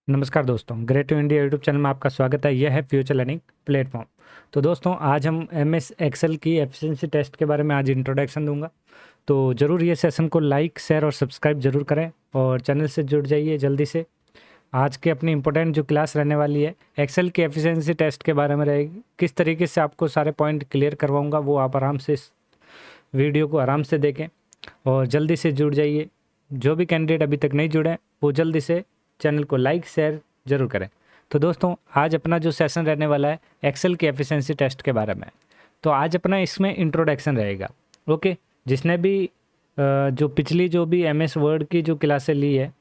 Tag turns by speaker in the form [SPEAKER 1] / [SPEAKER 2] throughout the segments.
[SPEAKER 1] नमस्कार दोस्तों, great to India YouTube channel में आपका स्वागत है। यह है फ्यूचर लर्निंग प्लेटफॉर्म। तो दोस्तों, आज हम एमएस एक्सेल की एफिशिएंसी टेस्ट के बारे में आज इंट्रोडक्शन दूंगा। तो ज़रूर ये सेशन को लाइक, शेयर और सब्सक्राइब ज़रूर करें और चैनल से जुड़ जाइए जल्दी से। आज की अपनी इंपॉर्टेंट जो क्लास रहने वाली है एक्सेल की एफिशिएंसी टेस्ट के बारे में रहेगी। किस तरीके से आपको सारे पॉइंट क्लियर करवाऊँगा वो आप आराम से इस वीडियो को आराम से देखें और जल्दी से जुड़ जाइए। जो भी कैंडिडेट अभी तक नहीं जुड़े वो जल्दी से चैनल को लाइक शेयर ज़रूर करें। तो दोस्तों, आज अपना जो सेशन रहने वाला है एक्सेल की एफिशिएंसी टेस्ट के बारे में। तो आज अपना इसमें इंट्रोडक्शन रहेगा। ओके, जिसने भी जो पिछली जो भी एमएस वर्ड की जो क्लासें ली है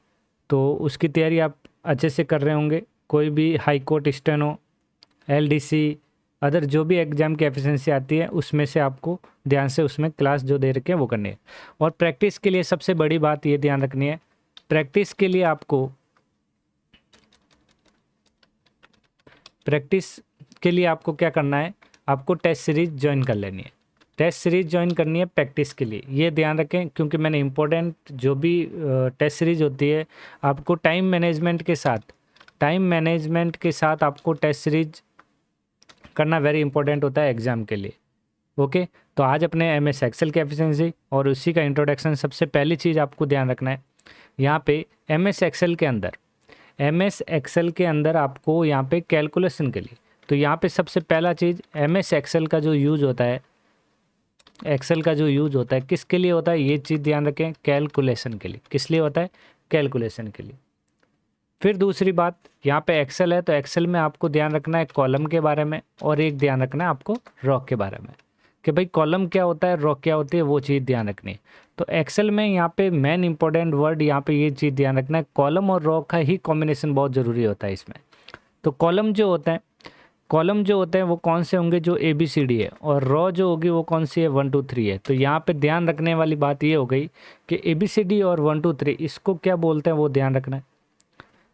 [SPEAKER 1] तो उसकी तैयारी आप अच्छे से कर रहे होंगे। कोई भी high court steno, LDC, other जो भी एग्ज़ाम की एफिशिएंसी आती है उसमें से आपको ध्यान से उसमें क्लास जो दे रखे हैं वो करनी है। और प्रैक्टिस के लिए सबसे बड़ी बात ये ध्यान रखनी है, प्रैक्टिस के लिए आपको क्या करना है, आपको टेस्ट सीरीज ज्वाइन कर लेनी है। टेस्ट सीरीज ज्वाइन करनी है प्रैक्टिस के लिए, ये ध्यान रखें क्योंकि मैंने इंपॉर्टेंट जो भी टेस्ट सीरीज होती है आपको टाइम मैनेजमेंट के साथ आपको टेस्ट सीरीज करना वेरी इंपॉर्टेंट होता है एग्ज़ाम के लिए। ओके, तो आज अपने एमएस एक्सेल की एफिशिएंसी और उसी का इंट्रोडक्शन। सबसे पहली चीज़ आपको ध्यान रखना है, यहाँ पे एमएस एक्सेल के अंदर आपको यहाँ पे कैलकुलेशन के लिए, तो यहाँ पे सबसे पहला चीज़ एमएस एक्सेल का जो यूज़ होता है, किसके लिए होता है ये चीज़ ध्यान रखें, कैलकुलेशन के लिए। किस लिए होता है? कैलकुलेशन के लिए। फिर दूसरी बात, यहाँ पे एक्सेल है तो एक्सेल में आपको ध्यान रखना है कॉलम के बारे में और एक ध्यान रखना है आपको रॉ के बारे में कि भाई कॉलम क्या होता है, रॉ क्या होती है, वो चीज़ ध्यान रखनी है। तो एक्सेल में यहाँ पे मेन इंपॉर्टेंट वर्ड यहाँ पे ये चीज़ ध्यान रखना है, कॉलम और रॉ का ही कॉम्बिनेशन बहुत ज़रूरी होता है इसमें। तो कॉलम जो होते हैं वो कौन से होंगे, जो ए बी सी डी है, और रॉ जो होगी वो कौन सी है, 1 2 3 है। तो यहाँ पे ध्यान रखने वाली बात ये हो गई कि ए बी सी डी और 1 2 3 इसको क्या बोलते हैं वो ध्यान रखना है।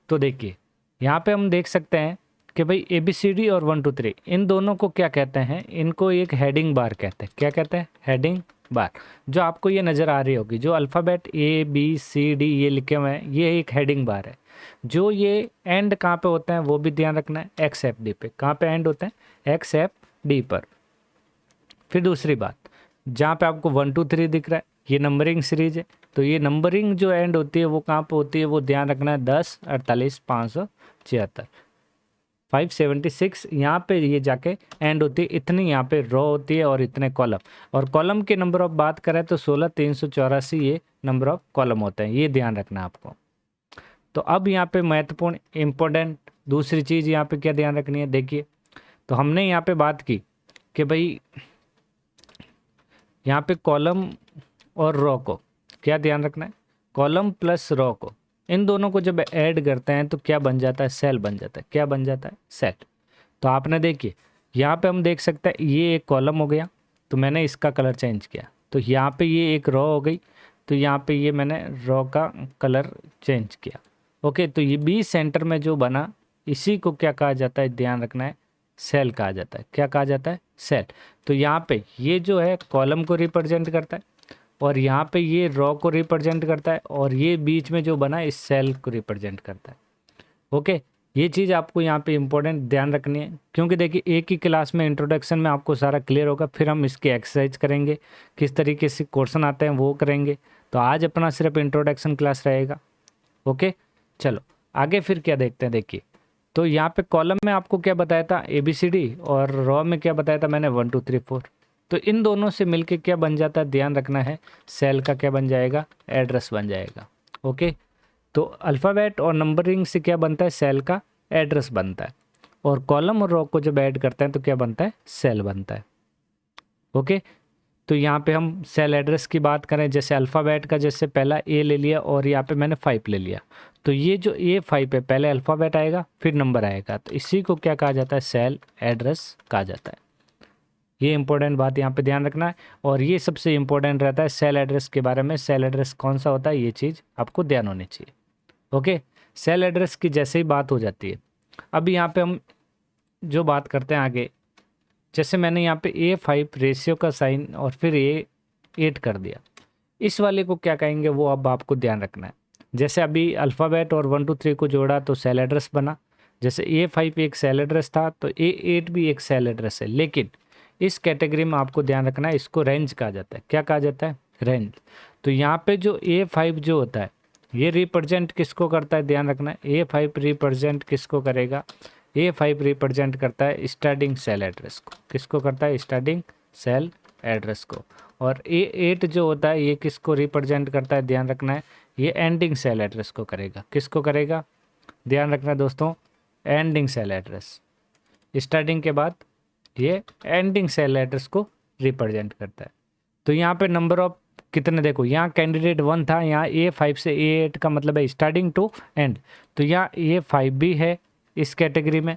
[SPEAKER 1] तो देखिए, यहाँ पे हम देख सकते हैं कि भाई ए बी सी डी और 1 2 3 इन दोनों को क्या कहते हैं, इनको एक हेडिंग बार कहते हैं। क्या कहते हैं? Heading bar. जो आपको ये नज़र आ रही होगी, जो alphabet A B C D ये लिखे हुए हैं, ये एक हेडिंग बार है। जो ये एंड कहाँ पे होते हैं वो भी ध्यान रखना है, एक्स एफ डी पे। कहाँ पे एंड होते हैं? एक्स एफ डी पर। फिर दूसरी बात, जहाँ पे आपको 1 2 3 दिख रहा है ये नंबरिंग सीरीज है, तो ये नंबरिंग जो एंड होती है वो कहाँ पे होती है वो ध्यान रखना है, 10 48 576 576 यहाँ पे ये जाके एंड होती है। इतनी यहाँ पे रो होती है और इतने कॉलम, और कॉलम के नंबर ऑफ बात करें तो 16 384 ये नंबर ऑफ कॉलम होते हैं, ये ध्यान रखना है आपको। तो अब यहाँ पे महत्वपूर्ण इंपॉर्टेंट दूसरी चीज़ यहाँ पे क्या ध्यान रखनी है, देखिए। तो हमने यहाँ पे बात की कि भाई यहाँ पे कॉलम और रो को क्या ध्यान रखना है, कॉलम प्लस रो को, इन दोनों को जब ऐड करते हैं तो क्या बन जाता है, सेल बन जाता है। क्या बन जाता है? सेल। तो आपने देखिए यहाँ पे हम देख सकते हैं ये एक कॉलम हो गया, तो मैंने इसका कलर चेंज किया, तो यहाँ पे ये एक रो हो गई, तो यहाँ पे ये मैंने रो का कलर चेंज किया। ओके, तो ये बी सेंटर में जो बना इसी को क्या कहा जाता है, ध्यान रखना है, सेल कहा जाता है। क्या कहा जाता है? सेल। तो यहाँ पे ये जो है कॉलम को रिप्रेजेंट करता है और यहाँ पे ये रो को रिप्रेजेंट करता है और ये बीच में जो बना इस सेल को रिप्रेजेंट करता है। ओके, ये चीज़ आपको यहाँ पे इंपॉर्टेंट ध्यान रखनी है क्योंकि देखिए एक ही क्लास में इंट्रोडक्शन में आपको सारा क्लियर होगा, फिर हम इसकी एक्सरसाइज करेंगे, किस तरीके से क्वेश्चन आते हैं वो करेंगे। तो आज अपना सिर्फ इंट्रोडक्शन क्लास रहेगा। ओके, चलो आगे फिर क्या देखते हैं। देखिए, तो यहाँ पे कॉलम में आपको क्या बताया था, ए बी सी डी, और रॉ में क्या बताया था मैंने, 1 2 3 4। तो इन दोनों से मिलके क्या बन जाता है, ध्यान रखना है, सेल का क्या बन जाएगा, एड्रेस बन जाएगा। ओके, तो अल्फ़ाबेट और नंबरिंग से क्या बनता है, सेल का एड्रेस बनता है, और कॉलम और रो को जब ऐड करते हैं तो क्या बनता है, सेल बनता है। ओके, तो यहाँ पे हम सेल एड्रेस की बात करें, जैसे अल्फ़ाबेट का जैसे पहला ए ले लिया और यहाँ पे मैंने 5 ले लिया, तो ये जो A5 है पहले अल्फ़ाबेट आएगा फिर नंबर आएगा, तो इसी को क्या कहा जाता है, सेल एड्रेस कहा जाता है। ये इंपॉर्टेंट बात यहाँ पे ध्यान रखना है, और ये सबसे इंपॉर्टेंट रहता है सेल एड्रेस के बारे में। सेल एड्रेस कौन सा होता है ये चीज़ आपको ध्यान होनी चाहिए। ओके, सेल एड्रेस की जैसे ही बात हो जाती है, अब यहाँ पे हम जो बात करते हैं आगे, जैसे मैंने यहाँ पे A5 रेशियो का साइन और फिर A8 कर दिया, इस वाले को क्या कहेंगे वो अब आपको ध्यान रखना है। जैसे अभी अल्फ़ाबेट और 1 2 3 को जोड़ा तो सेल एड्रेस बना, जैसे A5 एक सेल एड्रेस था तो A8 भी एक सेल एड्रेस है। लेकिन इस कैटेगरी में आपको ध्यान रखना है, इसको रेंज कहा जाता है। क्या कहा जाता है? रेंज। तो यहाँ पे जो A5 जो होता है ये रिप्रेजेंट किसको करता है? ध्यान रखना है, A5 रिप्रेजेंट किसको करेगा? A5 रिप्रेजेंट करता है स्टार्टिंग सेल एड्रेस को। किसको करता है? स्टार्टिंग सेल एड्रेस को। और A8 जो होता है ये किसको रिप्रेजेंट करता है? ध्यान रखना है, ये एंडिंग सेल एड्रेस को करेगा। किसको करेगा? ध्यान रखना दोस्तों, एंडिंग सेल एड्रेस। स्टार्टिंग के बाद ये एंडिंग सेल एड्रेस को रिप्रेजेंट करता है। तो यहाँ पे नंबर ऑफ कितने देखो, यहाँ कैंडिडेट 1 था, यहाँ A5 से A8 का मतलब है स्टार्टिंग टू एंड। तो यहाँ A5 भी है इस कैटेगरी में,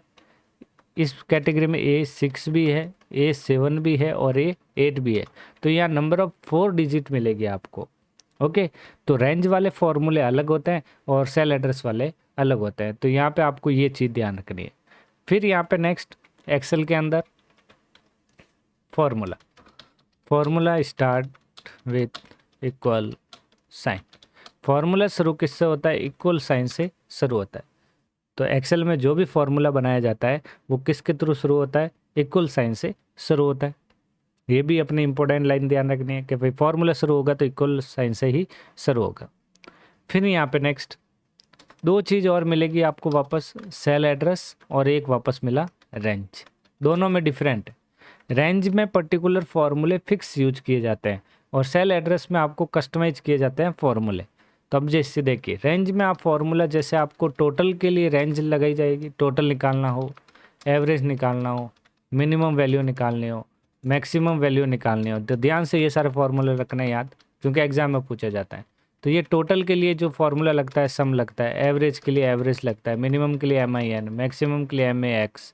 [SPEAKER 1] इस कैटेगरी में A6 भी है, A7 भी है और A8 भी है। तो यहाँ नंबर ऑफ 4 डिजिट मिलेगी आपको। ओके, तो रेंज वाले फॉर्मूले अलग होते हैं और सेल एड्रेस वाले अलग होते हैं। तो यहाँ पे आपको ये चीज़ ध्यान रखनी है। फिर यहाँ पे नेक्स्ट एक्सेल के अंदर formula start with equal sign. Formula शुरू किससे होता है? इक्वल साइन से शुरू होता है। तो एक्सेल में जो भी फॉर्मूला बनाया जाता है वो किसके थ्रू शुरू होता है? इक्वल साइन से शुरू होता है। ये भी अपनी इंपॉर्टेंट लाइन ध्यान रखनी है कि भाई फॉर्मूला शुरू होगा तो इक्वल साइन से ही शुरू होगा। फिर यहाँ पे नेक्स्ट 2 चीज़ और मिलेगी आपको वापस, सेल एड्रेस और एक वापस मिला रेंज। दोनों में डिफरेंट है। रेंज में पर्टिकुलर फार्मूले फिक्स यूज किए जाते हैं और सेल एड्रेस में आपको कस्टमाइज किए जाते हैं फार्मूले। तो अब जैसे देखिए, रेंज में आप फार्मूला जैसे आपको टोटल के लिए रेंज लगाई जाएगी, टोटल निकालना हो, एवरेज निकालना हो, मिनिमम वैल्यू निकालनी हो, मैक्सिमम वैल्यू निकालनी हो, तो ध्यान से ये सारे फार्मूले रखना याद, क्योंकि एग्जाम में पूछा जाता है। तो ये टोटल के लिए जो फार्मूला लगता है सम लगता है, एवरेज के लिए एवरेज लगता है, मिनिमम के लिए MIN, मैक्सिमम के लिए MAX,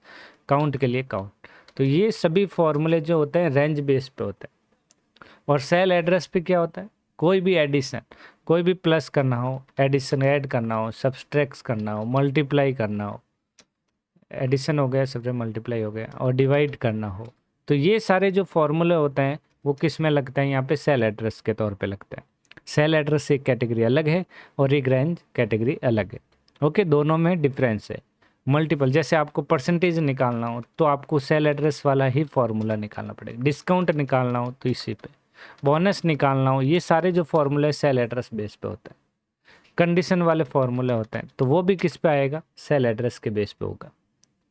[SPEAKER 1] काउंट के लिए काउंट। तो ये सभी फार्मूले जो होते हैं रेंज बेस पे होते हैं। और सेल एड्रेस पे क्या होता है? कोई भी एडिशन, कोई भी प्लस करना हो, एडिशन ऐड करना हो, सब्सट्रैक्ट करना हो, मल्टीप्लाई करना हो, एडिशन हो गया, सबसे मल्टीप्लाई हो गया, और डिवाइड करना हो, तो ये सारे जो फॉर्मूले होते हैं वो किस में लगते हैं? यहाँ पे सेल एड्रेस के तौर पे लगता है। सेल एड्रेस एक कैटेगरी अलग है और एक रेंज कैटेगरी अलग है। ओके, दोनों में डिफरेंस है। मल्टीपल, जैसे आपको परसेंटेज निकालना हो तो आपको सेल एड्रेस वाला ही फॉर्मूला निकालना पड़ेगा, डिस्काउंट निकालना हो तो इसी पे, बोनस निकालना हो, ये सारे जो फॉर्मूले सेल एड्रेस बेस पे होता है। कंडीशन वाले फॉर्मूले होते हैं तो वो भी किस पे आएगा? सेल एड्रेस के बेस पे होगा।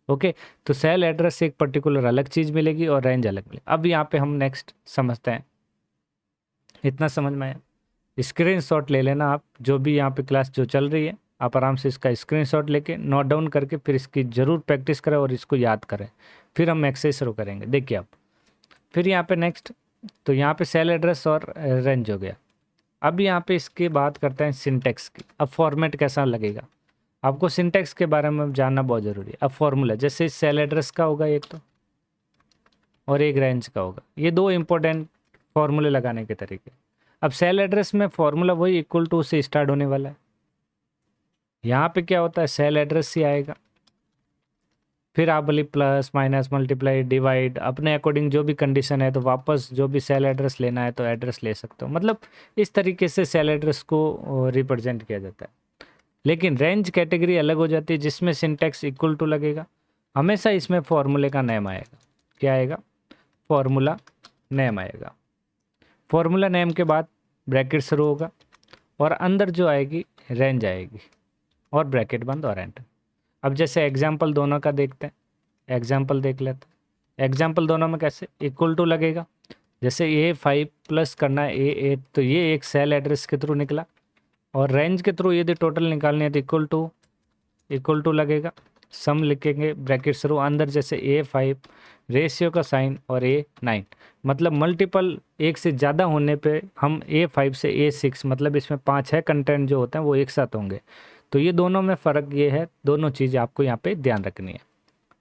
[SPEAKER 1] ओके, तो सेल एड्रेस से एक पर्टिकुलर अलग चीज़ मिलेगी और रेंज अलग मिलेगी। अब यहाँ पे हम नेक्स्ट समझते हैं। इतना समझ में आया? स्क्रीनशॉट ले लेना आप, जो भी यहाँ पे क्लास जो चल रही है आप आराम से इसका स्क्रीनशॉट लेके नोट डाउन करके फिर इसकी ज़रूर प्रैक्टिस करें और इसको याद करें। फिर हम एक्सरसाइज शुरू करेंगे। देखिए आप, फिर यहाँ पे नेक्स्ट, तो यहाँ पे सेल एड्रेस और रेंज हो गया। अब यहाँ पे इसके बात करते हैं सिंटेक्स की। अब फॉर्मेट कैसा लगेगा आपको, सिंटेक्स के बारे में जानना बहुत ज़रूरी है। अब फॉर्मूला जैसे सेल एड्रेस का होगा एक तो, और एक रेंज का होगा, ये 2 इंपॉर्टेंट फॉर्मूले लगाने के तरीके। अब सेल एड्रेस में फॉर्मूला वही इक्वल टू से स्टार्ट होने वाला है। यहाँ पे क्या होता है? सेल एड्रेस से आएगा, फिर आप बोली प्लस माइनस मल्टीप्लाई डिवाइड, अपने अकॉर्डिंग जो भी कंडीशन है तो वापस जो भी सेल एड्रेस लेना है तो एड्रेस ले सकते हो। मतलब इस तरीके से सेल एड्रेस को रिप्रेजेंट किया जाता है। लेकिन रेंज कैटेगरी अलग हो जाती है जिसमें सिंटैक्स इक्वल टू लगेगा। हमेशा इसमें फॉर्मूले का नेम आएगा। क्या आएगा? फॉर्मूला नेम आएगा। फॉर्मूला नेम के बाद ब्रैकेट शुरू होगा और अंदर जो आएगी रेंज आएगी और ब्रैकेट बंद और एंटर। अब जैसे एग्जाम्पल दोनों का देखते हैं, एग्जाम्पल देख लेते हैं। एग्जाम्पल दोनों में कैसे इक्वल टू लगेगा? जैसे A5 प्लस करना है A8 तो ये एक सेल एड्रेस के थ्रू निकला, और रेंज के थ्रू यदि टोटल निकालनी है तो इक्वल टू लगेगा। सम लिखेंगे, ब्रैकेट शुरू, अंदर जैसे A5 रेशियो का साइन और A9, मतलब मल्टीपल एक से ज़्यादा होने पे हम A5 से A6, मतलब इसमें 5 है कंटेंट जो होते हैं वो एक साथ होंगे। तो ये दोनों में फ़र्क ये है, दोनों चीज़ आपको यहाँ पे ध्यान रखनी है।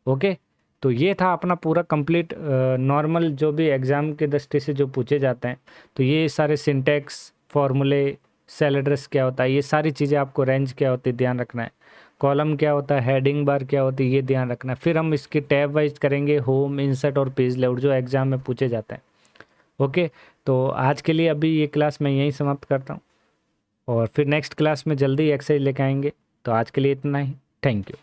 [SPEAKER 1] ओके, तो ये था अपना पूरा कंप्लीट नॉर्मल जो भी एग्ज़ाम के दृष्टि से जो पूछे जाते हैं। तो ये सारे सिंटैक्स, फॉर्मूले, सेल एड्रेस क्या होता है, ये सारी चीज़ें आपको, रेंज क्या होती है ध्यान रखना है, कॉलम क्या होता है, हेडिंग बार क्या होती है ये ध्यान रखना है। फिर हम इसकी टैब वाइज करेंगे, होम, इंसर्ट और पेज लेआउट जो एग्ज़ाम में पूछे जाते हैं। ओके, तो आज के लिए अभी ये क्लास मैं यहीं समाप्त करता हूँ। और फिर नेक्स्ट क्लास में जल्दी एक्सरसाइज लेके आएंगे। तो आज के लिए इतना ही। Thank you.